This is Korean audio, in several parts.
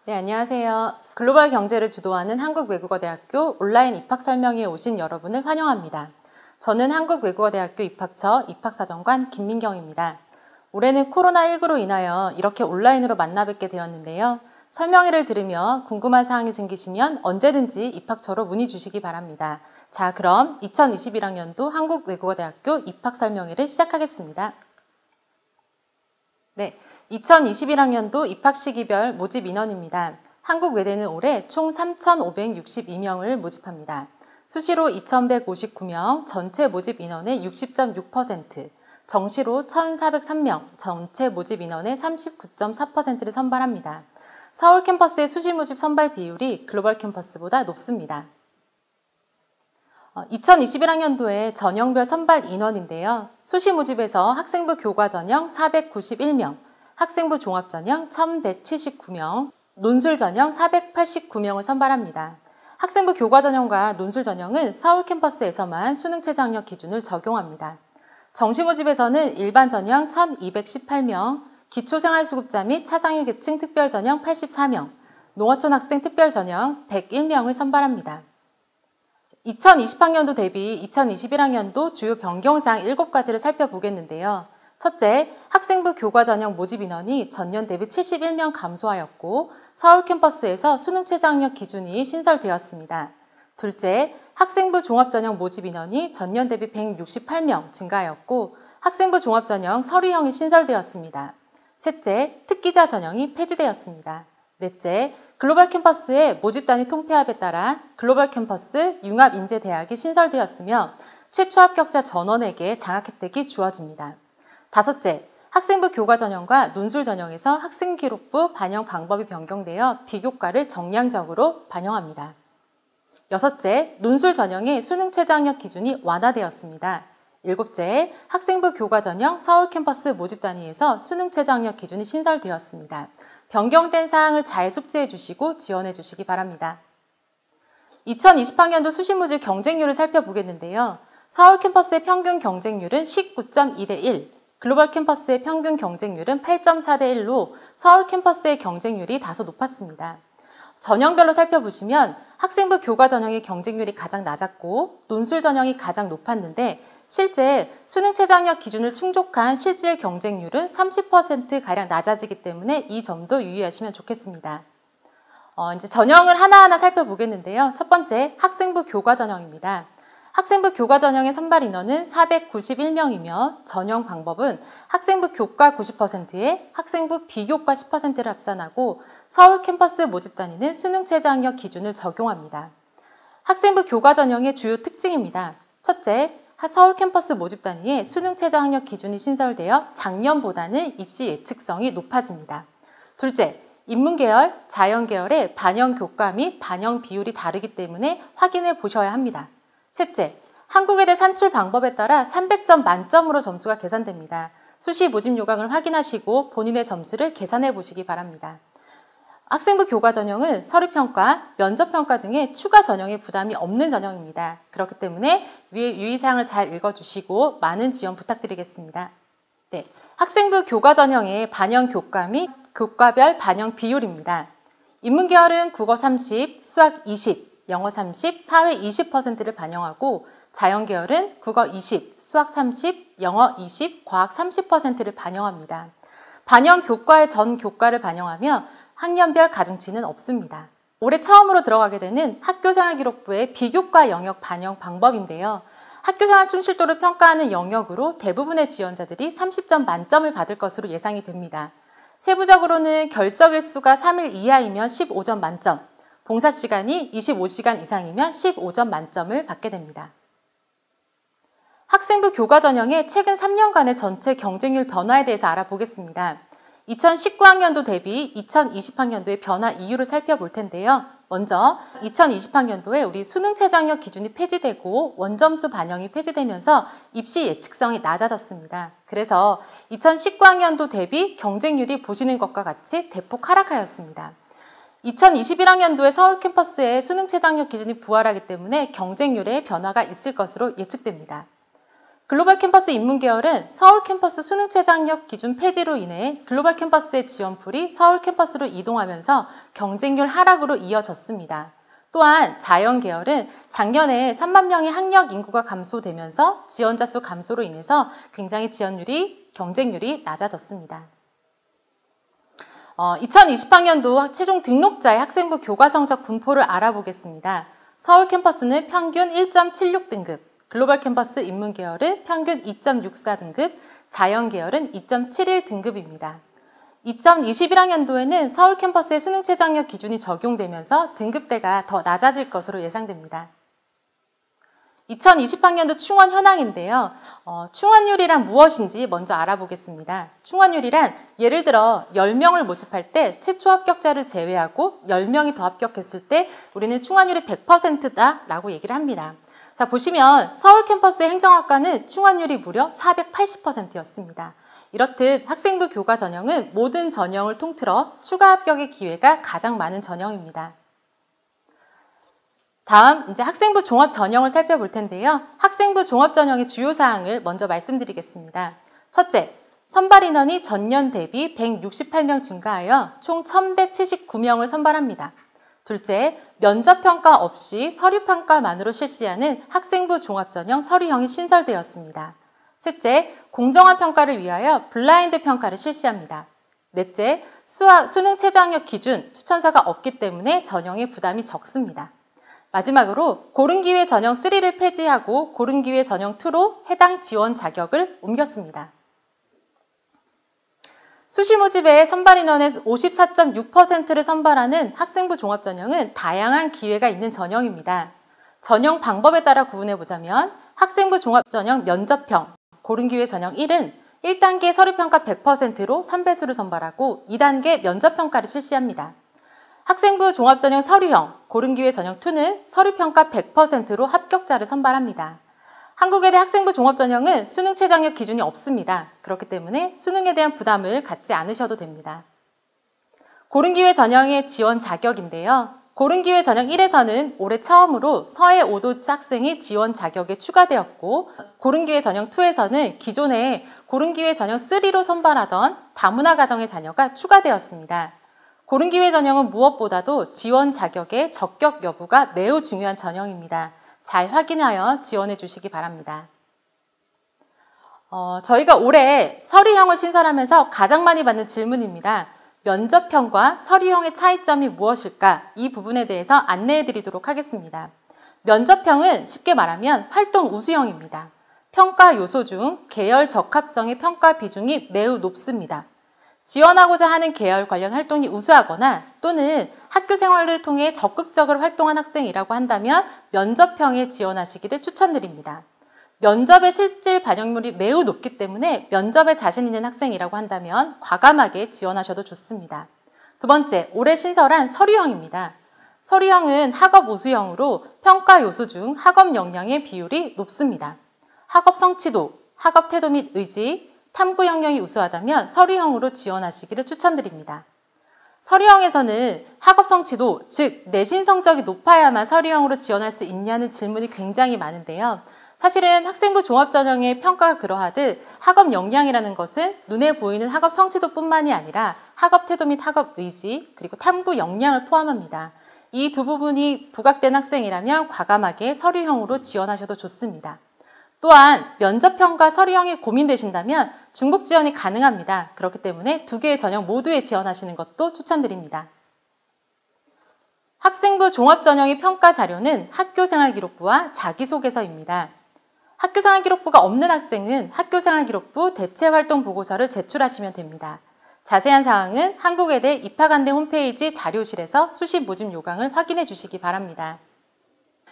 네, 안녕하세요. 글로벌 경제를 주도하는 한국외국어대학교 온라인 입학 설명회에 오신 여러분을 환영합니다. 저는 한국외국어대학교 입학처 입학사정관 김민경입니다. 올해는 코로나19로 인하여 이렇게 온라인으로 만나 뵙게 되었는데요. 설명회를 들으며 궁금한 사항이 생기시면 언제든지 입학처로 문의 주시기 바랍니다. 자, 그럼 2021학년도 한국외국어대학교 입학설명회를 시작하겠습니다. 네, 2021학년도 입학시기별 모집 인원입니다. 한국외대는 올해 총 3,562명을 모집합니다. 수시로 2,159명, 전체 모집 인원의 60.6%, 정시로 1,403명, 전체 모집 인원의 39.4%를 선발합니다. 서울 캠퍼스의 수시 모집 선발 비율이 글로벌 캠퍼스보다 높습니다. 2021학년도의 전형별 선발 인원인데요. 수시 모집에서 학생부 교과 전형 491명, 학생부 종합 전형 1179명, 논술 전형 489명을 선발합니다. 학생부 교과 전형과 논술 전형은 서울 캠퍼스에서만 수능 최저 학력 기준을 적용합니다. 정시 모집에서는 일반 전형 1218명, 기초생활수급자 및 차상위 계층 특별 전형 84명, 농어촌 학생 특별 전형 101명을 선발합니다. 2020학년도 대비 2021학년도 주요 변경사항 7가지를 살펴보겠는데요. 첫째, 학생부 교과 전형 모집 인원이 전년 대비 71명 감소하였고 서울 캠퍼스에서 수능 최저 학력 기준이 신설되었습니다. 둘째, 학생부 종합 전형 모집 인원이 전년 대비 168명 증가하였고 학생부 종합 전형 서류형이 신설되었습니다. 셋째, 특기자 전형이 폐지되었습니다. 넷째, 글로벌 캠퍼스의 모집 단위 통폐합에 따라 글로벌 캠퍼스 융합인재대학이 신설되었으며 최초 합격자 전원에게 장학 혜택이 주어집니다. 다섯째, 학생부 교과 전형과 논술 전형에서 학생기록부 반영 방법이 변경되어 비교과를 정량적으로 반영합니다. 여섯째, 논술 전형의 수능 최저 학력 기준이 완화되었습니다. 일곱째, 학생부 교과 전형 서울 캠퍼스 모집 단위에서 수능 최저 학력 기준이 신설되었습니다. 변경된 사항을 잘 숙지해 주시고 지원해 주시기 바랍니다. 2020학년도 수시 모집 경쟁률을 살펴보겠는데요. 서울 캠퍼스의 평균 경쟁률은 19.2대 1, 글로벌 캠퍼스의 평균 경쟁률은 8.4대 1로 서울 캠퍼스의 경쟁률이 다소 높았습니다. 전형별로 살펴보시면 학생부 교과 전형의 경쟁률이 가장 낮았고 논술 전형이 가장 높았는데 실제 수능 최저 학력 기준을 충족한 실질 경쟁률은 30%가량 낮아지기 때문에 이 점도 유의하시면 좋겠습니다. 이제 전형을 하나하나 살펴보겠는데요. 첫 번째, 학생부 교과 전형입니다. 학생부 교과 전형의 선발 인원은 491명이며 전형 방법은 학생부 교과 90%에 학생부 비교과 10%를 합산하고 서울 캠퍼스 모집 단위는 수능 최저 학력 기준을 적용합니다. 학생부 교과 전형의 주요 특징입니다. 첫째, 서울 캠퍼스 모집 단위에 수능 최저 학력 기준이 신설되어 작년보다는 입시 예측성이 높아집니다. 둘째, 인문계열, 자연계열의 반영 교과 및 반영 비율이 다르기 때문에 확인해 보셔야 합니다. 셋째, 한국외대 산출 방법에 따라 300점 만점으로 점수가 계산됩니다. 수시 모집 요강을 확인하시고 본인의 점수를 계산해 보시기 바랍니다. 학생부 교과 전형은 서류평가, 면접평가 등의 추가 전형의 부담이 없는 전형입니다. 그렇기 때문에 위의 유의사항을 잘 읽어주시고 많은 지원 부탁드리겠습니다. 네, 학생부 교과 전형의 반영 교과 및 교과별 반영 비율입니다. 인문계열은 국어 30, 수학 20, 영어 30, 사회 20%를 반영하고 자연계열은 국어 20, 수학 30, 영어 20, 과학 30%를 반영합니다. 반영 교과의 전 교과를 반영하며 학년별 가중치는 없습니다. 올해 처음으로 들어가게 되는 학교생활기록부의 비교과 영역 반영 방법인데요. 학교생활 충실도를 평가하는 영역으로 대부분의 지원자들이 30점 만점을 받을 것으로 예상이 됩니다. 세부적으로는 결석일수가 3일 이하이면 15점 만점, 봉사시간이 25시간 이상이면 15점 만점을 받게 됩니다. 학생부 교과 전형의 최근 3년간의 전체 경쟁률 변화에 대해서 알아보겠습니다. 2019학년도 대비 2020학년도의 변화 이유를 살펴볼 텐데요. 먼저 2020학년도에 우리 수능 최저 학력 기준이 폐지되고 원점수 반영이 폐지되면서 입시 예측성이 낮아졌습니다. 그래서 2019학년도 대비 경쟁률이 보시는 것과 같이 대폭 하락하였습니다. 2021학년도에 서울 캠퍼스의 수능 최저 학력 기준이 부활하기 때문에 경쟁률에 변화가 있을 것으로 예측됩니다. 글로벌 캠퍼스 인문 계열은 서울 캠퍼스 수능 최저학력 기준 폐지로 인해 글로벌 캠퍼스의 지원풀이 서울 캠퍼스로 이동하면서 경쟁률 하락으로 이어졌습니다. 또한 자연 계열은 작년에 3만 명의 학력 인구가 감소되면서 지원자 수 감소로 인해서 굉장히 경쟁률이 낮아졌습니다. 2020학년도 최종 등록자의 학생부 교과 성적 분포를 알아보겠습니다. 서울 캠퍼스는 평균 1.76등급, 글로벌 캠퍼스 인문 계열은 평균 2.64등급, 자연 계열은 2.71등급입니다. 2021학년도에는 서울 캠퍼스의 수능 최저학력 기준이 적용되면서 등급대가 더 낮아질 것으로 예상됩니다. 2020학년도 충원 현황인데요. 충원율이란 무엇인지 먼저 알아보겠습니다. 충원율이란 예를 들어 10명을 모집할 때 최초 합격자를 제외하고 10명이 더 합격했을 때 우리는 충원율이 100%다라고 얘기를 합니다. 자, 보시면 서울 캠퍼스의 행정학과는 충원율이 무려 480%였습니다. 이렇듯 학생부 교과 전형은 모든 전형을 통틀어 추가 합격의 기회가 가장 많은 전형입니다. 다음 이제 학생부 종합 전형을 살펴볼 텐데요. 학생부 종합 전형의 주요 사항을 먼저 말씀드리겠습니다. 첫째, 선발 인원이 전년 대비 168명 증가하여 총 1179명을 선발합니다. 둘째, 면접평가 없이 서류평가만으로 실시하는 학생부 종합 전형 서류형이 신설되었습니다. 셋째, 공정한 평가를 위하여 블라인드 평가를 실시합니다. 넷째, 수능 최저학력 기준 추천서가 없기 때문에 전형의 부담이 적습니다. 마지막으로 고른기회 전형 3를 폐지하고 고른기회 전형 2로 해당 지원 자격을 옮겼습니다. 수시 모집의 선발 인원의 54.6%를 선발하는 학생부 종합전형은 다양한 기회가 있는 전형입니다. 전형 방법에 따라 구분해보자면 학생부 종합전형 면접형, 고른기회 전형 1은 1단계 서류평가 100%로 3배수를 선발하고 2단계 면접평가를 실시합니다. 학생부 종합전형 서류형, 고른기회 전형 2는 서류평가 100%로 합격자를 선발합니다. 한국외대 학생부 종합전형은 수능 최저학력 기준이 없습니다. 그렇기 때문에 수능에 대한 부담을 갖지 않으셔도 됩니다. 고른기회 전형의 지원 자격인데요. 고른기회 전형 1에서는 올해 처음으로 서해 5도 학생이 지원 자격에 추가되었고 고른기회 전형 2에서는 기존에 고른기회 전형 3로 선발하던 다문화 가정의 자녀가 추가되었습니다. 고른기회 전형은 무엇보다도 지원 자격의 적격 여부가 매우 중요한 전형입니다. 잘 확인하여 지원해 주시기 바랍니다. 저희가 올해 서류형을 신설하면서 가장 많이 받는 질문입니다. 면접형과 서류형의 차이점이 무엇일까? 이 부분에 대해서 안내해 드리도록 하겠습니다. 면접형은 쉽게 말하면 활동 우수형입니다. 평가 요소 중 계열 적합성의 평가 비중이 매우 높습니다. 지원하고자 하는 계열 관련 활동이 우수하거나 또는 학교 생활을 통해 적극적으로 활동한 학생이라고 한다면 면접형에 지원하시기를 추천드립니다. 면접의 실질 반영률이 매우 높기 때문에 면접에 자신 있는 학생이라고 한다면 과감하게 지원하셔도 좋습니다. 두 번째, 올해 신설한 서류형입니다. 서류형은 학업 우수형으로 평가 요소 중 학업 역량의 비율이 높습니다. 학업 성취도, 학업 태도 및 의지, 탐구 역량이 우수하다면 서류형으로 지원하시기를 추천드립니다. 서류형에서는 학업 성취도, 즉 내신 성적이 높아야만 서류형으로 지원할 수 있냐는 질문이 굉장히 많은데요. 사실은 학생부 종합전형의 평가가 그러하듯 학업 역량이라는 것은 눈에 보이는 학업 성취도뿐만이 아니라 학업 태도 및 학업 의지, 그리고 탐구 역량을 포함합니다. 이 두 부분이 부각된 학생이라면 과감하게 서류형으로 지원하셔도 좋습니다. 또한 면접형과 서류형이 고민되신다면 중복 지원이 가능합니다. 그렇기 때문에 두 개의 전형 모두에 지원하시는 것도 추천드립니다. 학생부 종합전형의 평가 자료는 학교생활기록부와 자기소개서입니다. 학교생활기록부가 없는 학생은 학교생활기록부 대체활동보고서를 제출하시면 됩니다. 자세한 사항은 한국외대 입학안내 홈페이지 자료실에서 수시 모집 요강을 확인해 주시기 바랍니다.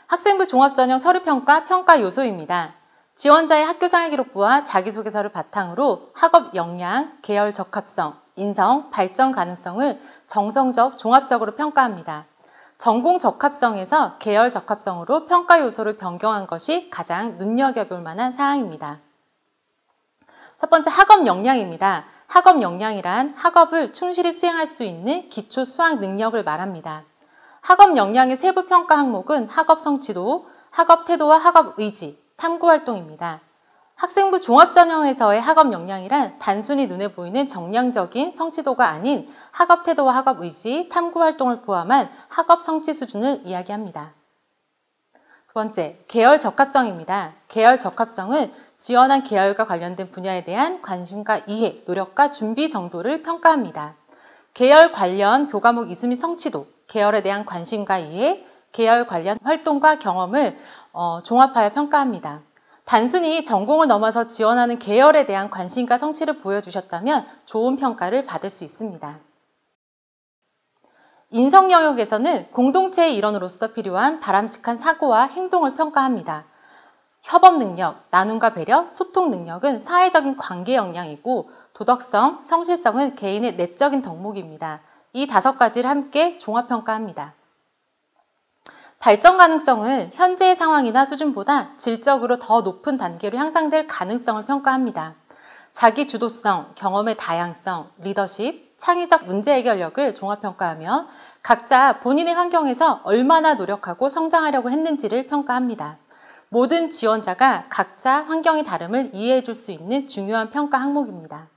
학생부 종합전형 서류평가 평가 요소입니다. 지원자의 학교생활기록부와 자기소개서를 바탕으로 학업 역량, 계열 적합성, 인성, 발전 가능성을 정성적, 종합적으로 평가합니다. 전공 적합성에서 계열 적합성으로 평가 요소를 변경한 것이 가장 눈여겨볼 만한 사항입니다. 첫 번째, 학업 역량입니다. 학업 역량이란 학업을 충실히 수행할 수 있는 기초 수학 능력을 말합니다. 학업 역량의 세부 평가 항목은 학업 성취도, 학업 태도와 학업 의지, 탐구 활동입니다. 학생부 종합전형에서의 학업 역량이란 단순히 눈에 보이는 정량적인 성취도가 아닌 학업 태도와 학업 의지, 탐구 활동을 포함한 학업 성취 수준을 이야기합니다. 두 번째, 계열 적합성입니다. 계열 적합성은 지원한 계열과 관련된 분야에 대한 관심과 이해, 노력과 준비 정도를 평가합니다. 계열 관련 교과목 이수 및 성취도, 계열에 대한 관심과 이해, 계열 관련 활동과 경험을 종합하여 평가합니다. 단순히 전공을 넘어서 지원하는 계열에 대한 관심과 성취를 보여주셨다면 좋은 평가를 받을 수 있습니다. 인성 영역에서는 공동체의 일원으로서 필요한 바람직한 사고와 행동을 평가합니다. 협업 능력, 나눔과 배려, 소통 능력은 사회적인 관계 역량이고 도덕성, 성실성은 개인의 내적인 덕목입니다. 이 5가지를 함께 종합평가합니다. 발전 가능성은 현재의 상황이나 수준보다 질적으로 더 높은 단계로 향상될 가능성을 평가합니다. 자기 주도성, 경험의 다양성, 리더십, 창의적 문제 해결력을 종합평가하며 각자 본인의 환경에서 얼마나 노력하고 성장하려고 했는지를 평가합니다. 모든 지원자가 각자 환경의 다름을 이해해 줄 수 있는 중요한 평가 항목입니다.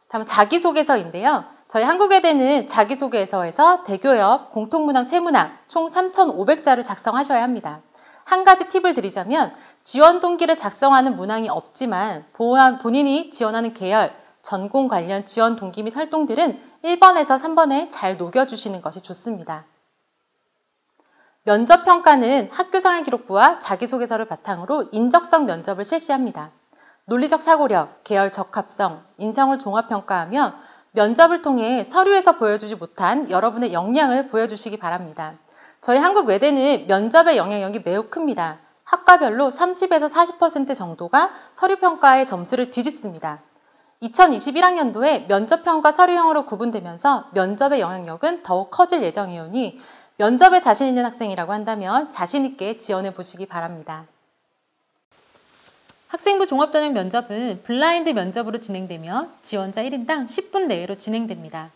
다음 자기소개서인데요. 저희 한국외대는 자기소개서에서 대교협, 공통문항, 세문항 총 3,500자를 작성하셔야 합니다. 한 가지 팁을 드리자면 지원 동기를 작성하는 문항이 없지만 본인이 지원하는 계열, 전공 관련 지원 동기 및 활동들은 1번에서 3번에 잘 녹여주시는 것이 좋습니다. 면접평가는 학교생활기록부와 자기소개서를 바탕으로 인적성 면접을 실시합니다. 논리적 사고력, 계열 적합성, 인성을 종합평가하며 면접을 통해 서류에서 보여주지 못한 여러분의 역량을 보여주시기 바랍니다. 저희 한국외대는 면접의 영향력이 매우 큽니다. 학과별로 30에서 40% 정도가 서류평가의 점수를 뒤집습니다. 2021학년도에 면접형과 서류형으로 구분되면서 면접의 영향력은 더욱 커질 예정이오니 면접에 자신 있는 학생이라고 한다면 자신 있게 지원해 보시기 바랍니다. 학생부 종합전형 면접은 블라인드 면접으로 진행되며 지원자 1인당 10분 내외로 진행됩니다.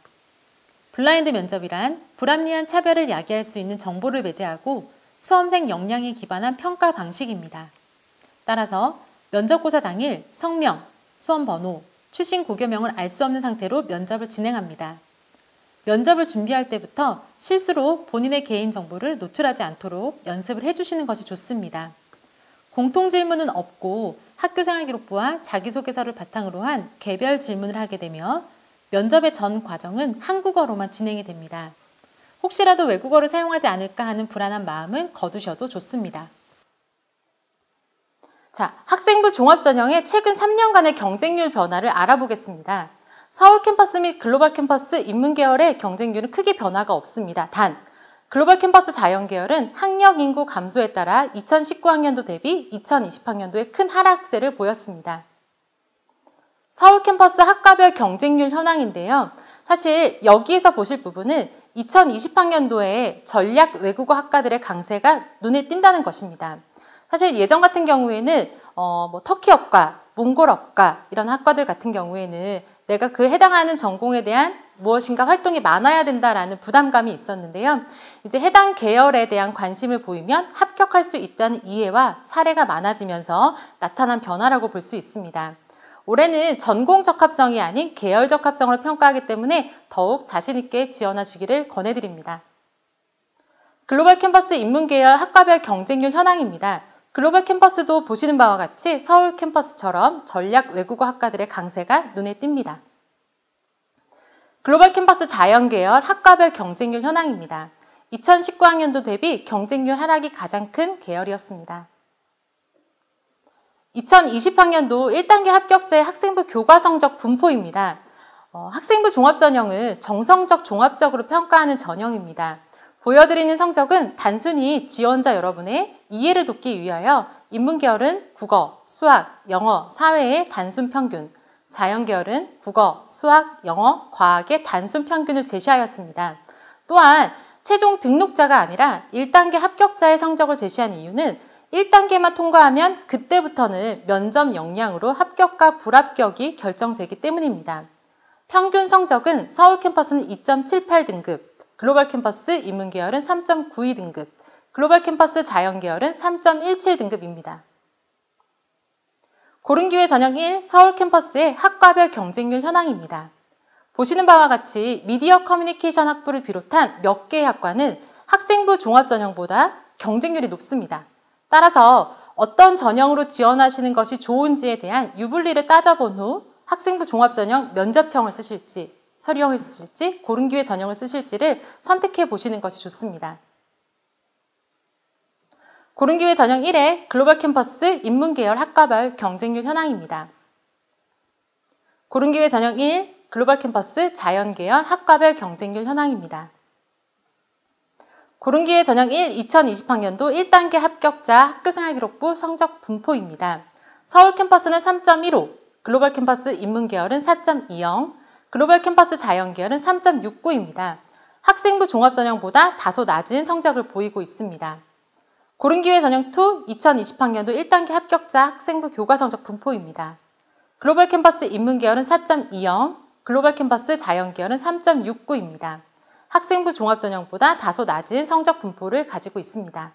블라인드 면접이란 불합리한 차별을 야기할 수 있는 정보를 배제하고 수험생 역량에 기반한 평가 방식입니다. 따라서 면접고사 당일 성명, 수험번호, 출신 고교명을 알 수 없는 상태로 면접을 진행합니다. 면접을 준비할 때부터 실수로 본인의 개인정보를 노출하지 않도록 연습을 해주시는 것이 좋습니다. 공통질문은 없고 학교생활기록부와 자기소개서를 바탕으로 한 개별 질문을 하게 되며 면접의 전 과정은 한국어로만 진행이 됩니다. 혹시라도 외국어를 사용하지 않을까 하는 불안한 마음은 거두셔도 좋습니다. 자, 학생부 종합전형의 최근 3년간의 경쟁률 변화를 알아보겠습니다. 서울 캠퍼스 및 글로벌 캠퍼스 인문계열의 경쟁률은 크게 변화가 없습니다. 단, 글로벌 캠퍼스 자연계열은 학력 인구 감소에 따라 2019학년도 대비 2020학년도에 큰 하락세를 보였습니다. 서울 캠퍼스 학과별 경쟁률 현황인데요. 사실 여기에서 보실 부분은 2020학년도에 전략 외국어 학과들의 강세가 눈에 띈다는 것입니다. 사실 예전 같은 경우에는 터키어과, 몽골어과 이런 학과들 같은 경우에는 내가 그 해당하는 전공에 대한 무엇인가 활동이 많아야 된다라는 부담감이 있었는데요. 이제 해당 계열에 대한 관심을 보이면 합격할 수 있다는 이해와 사례가 많아지면서 나타난 변화라고 볼 수 있습니다. 올해는 전공 적합성이 아닌 계열 적합성을 평가하기 때문에 더욱 자신 있게 지원하시기를 권해드립니다. 글로벌 캠퍼스 인문계열 학과별 경쟁률 현황입니다. 글로벌 캠퍼스도 보시는 바와 같이 서울 캠퍼스처럼 전략 외국어 학과들의 강세가 눈에 띕니다. 글로벌 캠퍼스 자연계열 학과별 경쟁률 현황입니다. 2019학년도 대비 경쟁률 하락이 가장 큰 계열이었습니다. 2020학년도 1단계 합격자의 학생부 교과 성적 분포입니다. 학생부 종합전형은 정성적 종합적으로 평가하는 전형입니다. 보여드리는 성적은 단순히 지원자 여러분의 이해를 돕기 위하여 인문계열은 국어, 수학, 영어, 사회의 단순 평균, 자연계열은 국어, 수학, 영어, 과학의 단순 평균을 제시하였습니다. 또한 최종 등록자가 아니라 1단계 합격자의 성적을 제시한 이유는 1단계만 통과하면 그때부터는 면접 역량으로 합격과 불합격이 결정되기 때문입니다. 평균 성적은 서울 캠퍼스는 2.78등급, 글로벌 캠퍼스 인문계열은 3.92등급, 글로벌 캠퍼스 자연계열은 3.17등급입니다. 고른기회 전형 1 서울 캠퍼스의 학과별 경쟁률 현황입니다. 보시는 바와 같이 미디어 커뮤니케이션 학부를 비롯한 몇 개의 학과는 학생부 종합전형보다 경쟁률이 높습니다. 따라서 어떤 전형으로 지원하시는 것이 좋은지에 대한 유불리를 따져본 후 학생부 종합전형 면접형을 쓰실지, 서류형을 쓰실지, 고른기회 전형을 쓰실지를 선택해 보시는 것이 좋습니다. 고른기회 전형 1의 글로벌 캠퍼스 인문계열 학과별 경쟁률 현황입니다. 고른기회 전형 1 글로벌 캠퍼스 자연계열 학과별 경쟁률 현황입니다. 고른기회 전형 1 2020학년도 1단계 합격자 학교생활기록부 성적 분포입니다. 서울 캠퍼스는 3.15, 글로벌 캠퍼스 인문계열은 4.20, 글로벌 캠퍼스 자연계열은 3.69입니다. 학생부 종합전형보다 다소 낮은 성적을 보이고 있습니다. 고른기회 전형 2 2020학년도 1단계 합격자 학생부 교과성적 분포입니다. 글로벌 캠퍼스 인문계열은 4.20, 글로벌 캠퍼스 자연계열은 3.69입니다. 학생부 종합전형보다 다소 낮은 성적 분포를 가지고 있습니다.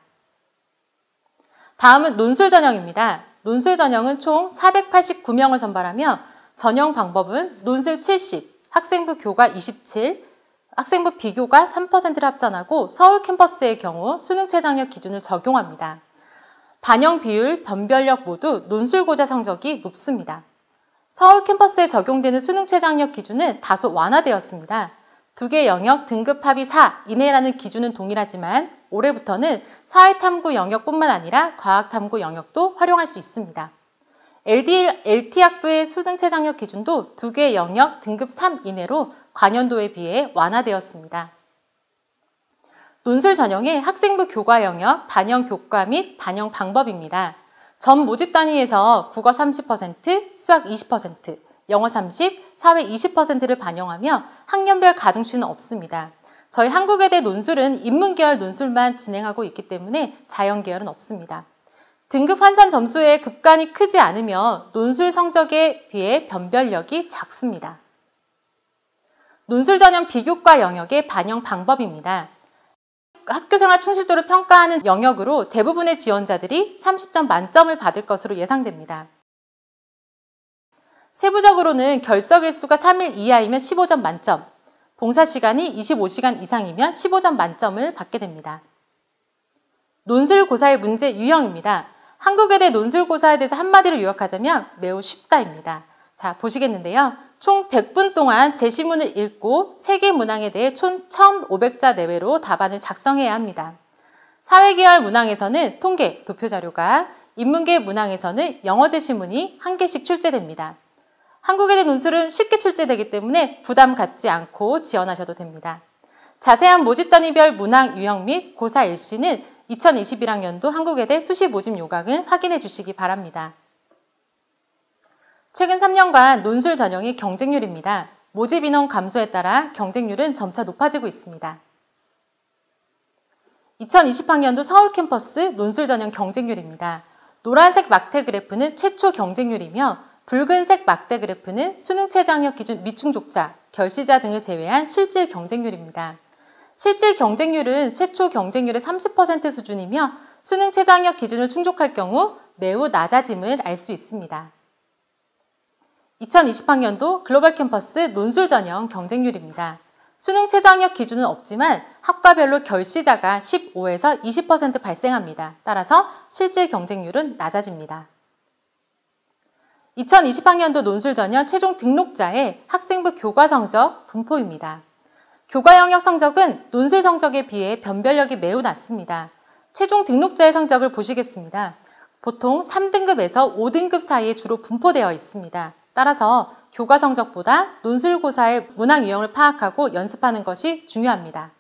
다음은 논술 전형입니다. 논술 전형은 총 489명을 선발하며 전형 방법은 논술 70, 학생부 교과 27, 학생부 비교과 3%를 합산하고 서울 캠퍼스의 경우 수능 최저학력 기준을 적용합니다. 반영 비율, 변별력 모두 논술고사 성적이 높습니다. 서울 캠퍼스에 적용되는 수능 최저학력 기준은 다소 완화되었습니다. 두 개 영역 등급 합이 4 이내라는 기준은 동일하지만 올해부터는 사회탐구 영역뿐만 아니라 과학탐구 영역도 활용할 수 있습니다. LT 학부의 수능 최저학력 기준도 두 개 영역 등급 3 이내로 관연도에 비해 완화되었습니다. 논술 전형의 학생부 교과 영역, 반영 교과 및 반영 방법입니다. 전 모집 단위에서 국어 30%, 수학 20%, 영어 30, 사회 20%를 반영하며 학년별 가중치는 없습니다. 저희 한국외대 논술은 인문계열 논술만 진행하고 있기 때문에 자연계열은 없습니다. 등급 환산 점수의 급간이 크지 않으며 논술 성적에 비해 변별력이 작습니다. 논술 전형 비교과 영역의 반영 방법입니다. 학교생활 충실도를 평가하는 영역으로 대부분의 지원자들이 30점 만점을 받을 것으로 예상됩니다. 세부적으로는 결석 일수가 3일 이하이면 15점 만점, 봉사시간이 25시간 이상이면 15점 만점을 받게 됩니다. 논술고사의 문제 유형입니다. 한국외대 논술고사에 대해서 한마디로 요약하자면 매우 쉽다입니다. 자, 보시겠는데요. 총 100분 동안 제시문을 읽고 세계 문항에 대해 총 1,500자 내외로 답안을 작성해야 합니다. 사회계열 문항에서는 통계, 도표자료가, 인문계 문항에서는 영어 제시문이 1개씩 출제됩니다. 한국외대 논술은 쉽게 출제되기 때문에 부담 갖지 않고 지원하셔도 됩니다. 자세한 모집 단위별 문항 유형 및 고사 일시는 2021학년도 한국외대 수시 모집 요강을 확인해 주시기 바랍니다. 최근 3년간 논술 전형의 경쟁률입니다. 모집 인원 감소에 따라 경쟁률은 점차 높아지고 있습니다. 2020학년도 서울 캠퍼스 논술 전형 경쟁률입니다. 노란색 막대 그래프는 최초 경쟁률이며 붉은색 막대 그래프는 수능 최저학력 기준 미충족자, 결시자 등을 제외한 실질 경쟁률입니다. 실질 경쟁률은 최초 경쟁률의 30% 수준이며 수능 최저학력 기준을 충족할 경우 매우 낮아짐을 알 수 있습니다. 2020학년도 글로벌 캠퍼스 논술 전형 경쟁률입니다. 수능 최저학력 기준은 없지만 학과별로 결시자가 15에서 20% 발생합니다. 따라서 실질 경쟁률은 낮아집니다. 2020학년도 논술 전형 최종 등록자의 학생부 교과 성적 분포입니다. 교과 영역 성적은 논술 성적에 비해 변별력이 매우 낮습니다. 최종 등록자의 성적을 보시겠습니다. 보통 3등급에서 5등급 사이에 주로 분포되어 있습니다. 따라서 교과 성적보다 논술고사의 문항 유형을 파악하고 연습하는 것이 중요합니다.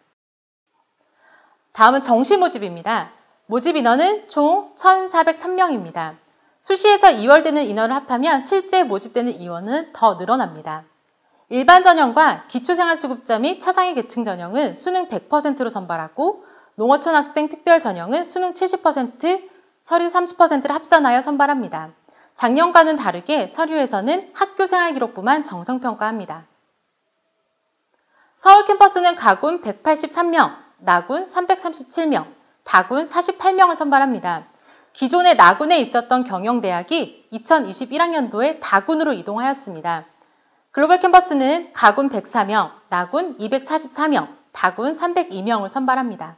다음은 정시 모집입니다. 모집 인원은 총 1,403명입니다. 수시에서 2월되는 인원을 합하면 실제 모집되는 인원은 더 늘어납니다. 일반 전형과 기초생활수급자 및 차상위 계층 전형은 수능 100%로 선발하고 농어촌 학생 특별 전형은 수능 70%, 서류 30%를 합산하여 선발합니다. 작년과는 다르게 서류에서는 학교생활기록부만 정성평가합니다. 서울 캠퍼스는 가군 183명, 나군 337명, 다군 48명을 선발합니다. 기존의 나군에 있었던 경영대학이 2021학년도에 다군으로 이동하였습니다. 글로벌 캠퍼스는 가군 104명, 나군 244명, 다군 302명을 선발합니다.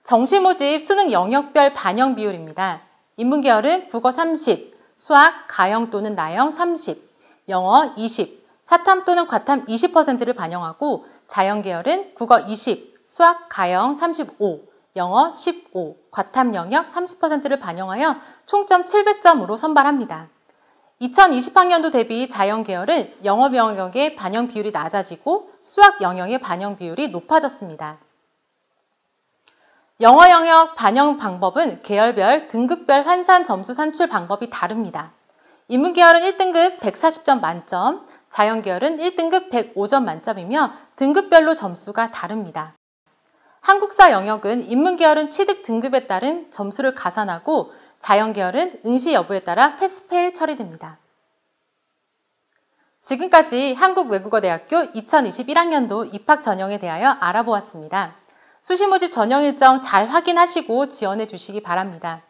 정시 모집 수능 영역별 반영 비율입니다. 인문계열은 국어 30, 수학, 가영 또는 나영 30, 영어 20, 사탐 또는 과탐 20%를 반영하고 자연계열은 국어 20, 수학, 가영 35, 영어 15, 과탐 영역 30%를 반영하여 총점 700점으로 선발합니다. 2020학년도 대비 자연계열은 영어 영역의 반영 비율이 낮아지고 수학 영역의 반영 비율이 높아졌습니다. 영어 영역 반영 방법은 계열별, 등급별 환산 점수 산출 방법이 다릅니다. 인문계열은 1등급 140점 만점, 자연계열은 1등급 105점 만점이며 등급별로 점수가 다릅니다. 한국사 영역은 인문계열은 취득 등급에 따른 점수를 가산하고 자연계열은 응시 여부에 따라 패스페일 처리됩니다. 지금까지 한국외국어대학교 2021학년도 입학 전형에 대하여 알아보았습니다. 수시 모집 전형 일정 잘 확인하시고 지원해 주시기 바랍니다.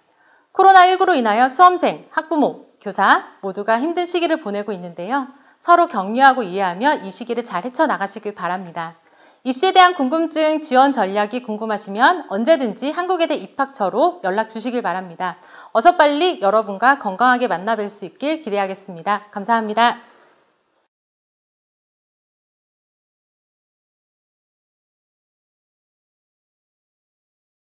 코로나19로 인하여 수험생, 학부모, 교사 모두가 힘든 시기를 보내고 있는데요. 서로 격려하고 이해하며 이 시기를 잘 헤쳐나가시길 바랍니다. 입시에 대한 궁금증, 지원 전략이 궁금하시면 언제든지 한국외대 입학처로 연락 주시길 바랍니다. 어서 빨리 여러분과 건강하게 만나 뵐 수 있길 기대하겠습니다. 감사합니다.